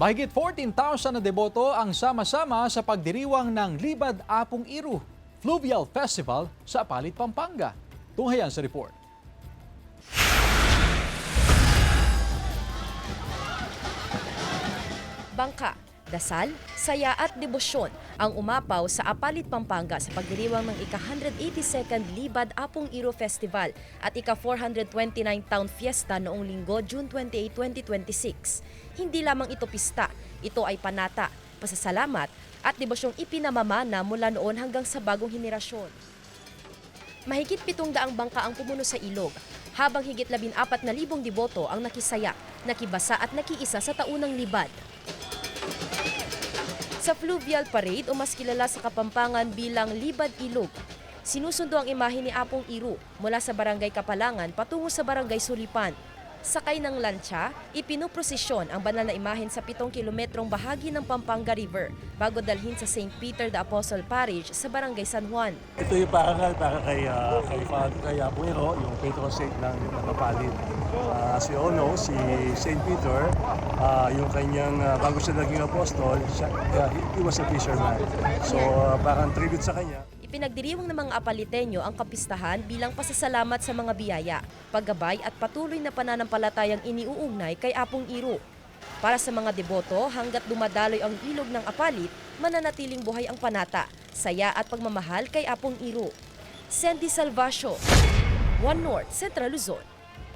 Mahigit 14,000 na deboto ang sama-sama sa pagdiriwang ng Libad Apong Iru Fluvial Festival sa Apalit, Pampanga. Tunghayan sa report. Bangka, dasal, saya at debosyon ang umapaw sa Apalit, Pampanga sa pagdiriwang ng ika-182nd Libad Apong Iru Festival at ika-429 Town Fiesta noong Linggo, June 28, 2026. Hindi lamang ito pista, ito ay panata, pasasalamat at debosyong ipinamamana mula noon hanggang sa bagong henerasyon. Mahigit 700 bangka ang pumuno sa ilog, habang higit 14,000 deboto ang nakisaya, nakibasa at nakiisa sa taunang libad. Sa Fluvial Parade o mas kilala sa Kapampangan bilang Libad Ilog, sinusundo ang imahe ni Apong Iru mula sa Barangay Kapalangan patungo sa Barangay Sulipan. Sakay ng lancha, ipinuprosesyon ang banal na imahen sa 7 kilometrong bahagi ng Pampanga River bago dalhin sa St. Peter the Apostle Parish sa Barangay San Juan. Ito yung para kay Apong Iru, yung patron saint ng Apalit. As you all know, si St. Peter, yung kanyang bago siya naging apostol, he was a fisherman. So parang tribute sa kanya. Ipinagdiriwang ng mga Apaliteño ang kapistahan bilang pasasalamat sa mga biyaya, paggabay at patuloy na pananampalatayang iniuugnay kay Apong Iru. Para sa mga deboto, hanggat dumadaloy ang ilog ng Apalit, mananatiling buhay ang panata, saya at pagmamahal kay Apong Iru. Sandy Salvacio, One North, Central Luzon.